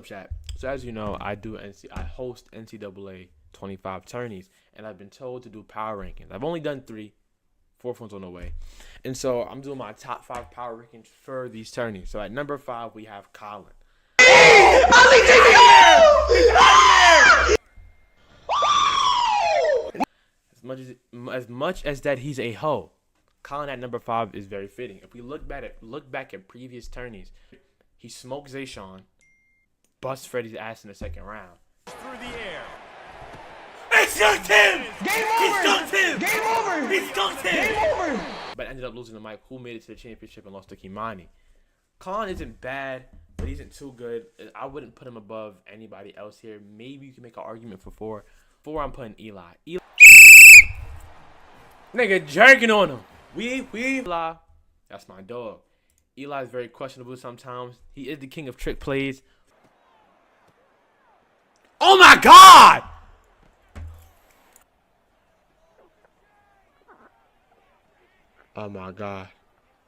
Chat. So as you know, I host NCAA 25 tourneys, and I've been told to do power rankings. I've only done 3, fourth one's on the way, and so I'm doing my top 5 power rankings for these tourneys. So at number 5 we have Colin. As much as that he's a hoe, Colin at number 5 is very fitting. If we look back at previous tourneys, he smoked Zayshawn, bust Freddie's ass in the second round. Through the air. He stunked him! Game over! He stunked him! Game over! He stunked him! Game over! But ended up losing to Mike, who made it to the championship and lost to Kimani. Colin isn't bad, but he isn't too good. I wouldn't put him above anybody else here. Maybe you can make an argument for 4. 4, I'm putting Eli. Nigga jerking on him. Eli. That's my dog. Eli is very questionable sometimes. He is the king of trick plays. Oh my God! Oh my God.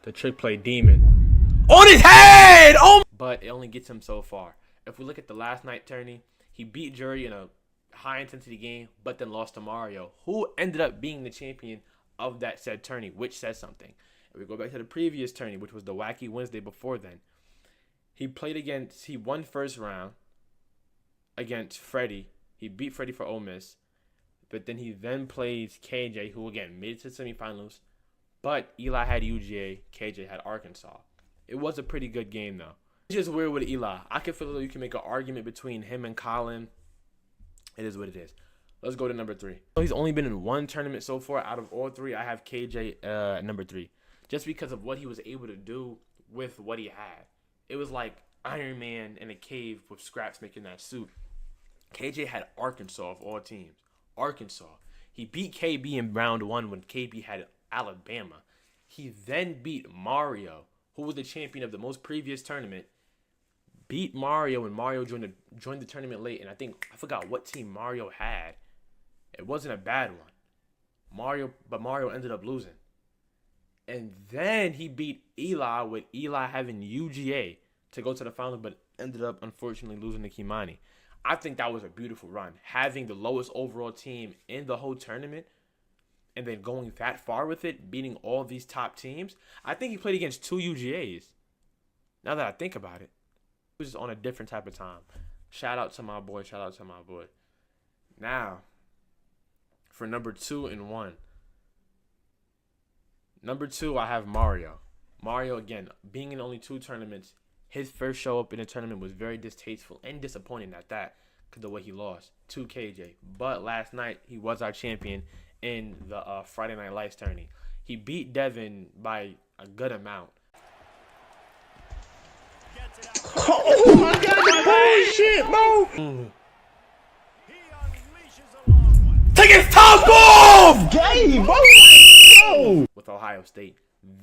The trick play demon. On his head! Oh! But it only gets him so far. If we look at the last night tourney, he beat Jury in a high intensity game, but then lost to Mario, who ended up being the champion of that said tourney, which says something. If we go back to the previous tourney, which was the Wacky Wednesday before then, he won first round against Freddie. He beat Freddie for Ole Miss, but then he played KJ, who again made it to the semifinals, but Eli had UGA, KJ had Arkansas. It was a pretty good game though. It's just weird with Eli. I can feel like you can make an argument between him and Colin. It is what it is. Let's go to number 3. He's only been in 1 tournament so far. Out of all 3, I have KJ at number 3. Just because of what he was able to do with what he had. It was like Iron Man in a cave with scraps making that suit. KJ had Arkansas of all teams. Arkansas. He beat KB in round 1 when KB had Alabama. He then beat Mario, who was the champion of the most previous tournament. Beat Mario when Mario joined the tournament late, and I forgot what team Mario had. It wasn't a bad one. Mario ended up losing. And then he beat Eli with Eli having UGA to go to the finals, but ended up unfortunately losing to Kimani. I think that was a beautiful run. Having the lowest overall team in the whole tournament and then going that far with it, beating all these top teams. I think he played against 2 UGAs. Now that I think about it. He was on a different type of time. Shout out to my boy. Shout out to my boy. Now, for number 2 and 1. Number 2, I have Mario. Mario, again, being in only 2 tournaments, his first show up in a tournament was very distasteful and disappointing at that because of the way he lost to KJ. But last night, he was our champion in the Friday Night Lights tourney. He beat Devin by a good amount. Oh my God, bullshit, bro! Take his top off! Game, bro! With Ohio State.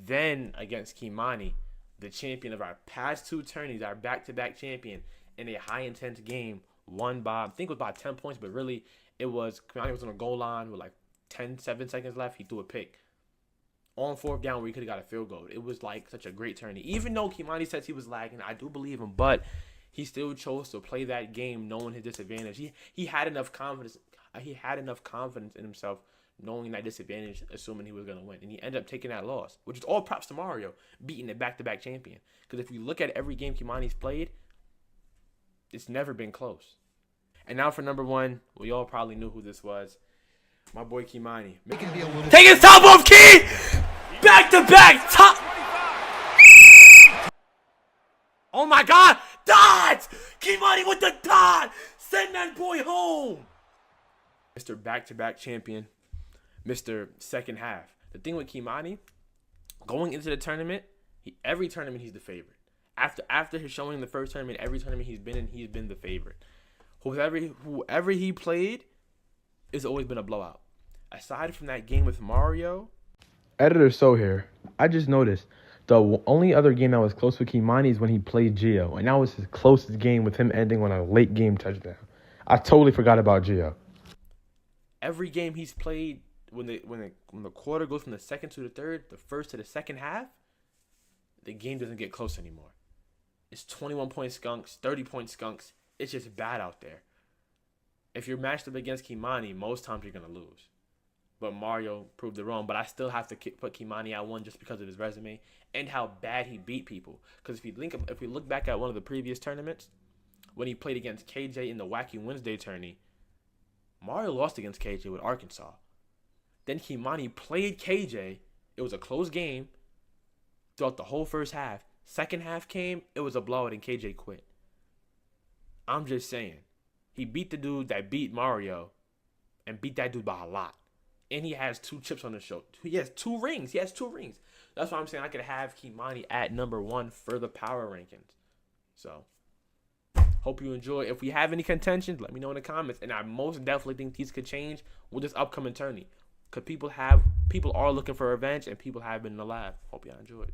Then against Kimani, the champion of our past 2 tourneys, our back-to-back champion, in a high-intense game, won by, I think it was by 10 points, but really, Kimani was on the goal line with like 7 seconds left. He threw a pick. On 4th down where he could have got a field goal. It was like such a great tourney. Even though Kimani says he was lagging, I do believe him, but he still chose to play that game knowing his disadvantage. He had enough confidence. He had enough confidence in himself knowing that disadvantage, assuming he was going to win. And he ended up taking that loss, which is all props to Mario, beating the back-to-back champion. Because if you look at every game Kimani's played, it's never been close. And now for number 1, we all probably knew who this was. My boy Kimani. Take his top off, Key! Back-to-back top! Oh my God! Dot! Kimani with the dot! Send that boy home! Mr. Back-to-back champion. Mr. Second half. The thing with Kimani, going into the tournament, every tournament he's the favorite. After his showing in the first tournament, every tournament he's been in, he's been the favorite. Whoever he played, it's always been a blowout. Aside from that game with Mario. Editor So here. I just noticed the only other game that was close with Kimani is when he played Gio. And that was his closest game with him ending on a late game touchdown. I totally forgot about Gio. Every game he's played, when the quarter goes from the second to the third, the first to the second half, the game doesn't get close anymore. It's 21-point skunks, 30-point skunks, It's just bad out there. If you're matched up against Kimani, most times you're gonna lose. But Mario proved it wrong. But I still have to put Kimani at 1 just because of his resume and how bad he beat people. Because if we look back at one of the previous tournaments, when he played against KJ in the Wacky Wednesday tourney, Mario lost against KJ with Arkansas. Then Kimani played KJ. It was a close game throughout the whole first half. Second half came, it was a blowout and KJ quit. I'm just saying. He beat the dude that beat Mario and beat that dude by a lot. And he has 2 chips on his shoulder. He has 2 rings. That's why I'm saying I could have Kimani at number 1 for the power rankings. So, hope you enjoy. If we have any contentions, let me know in the comments. And I most definitely think these could change with this upcoming tourney. Because people are looking for revenge and people have been in the lab. Hope y'all enjoyed.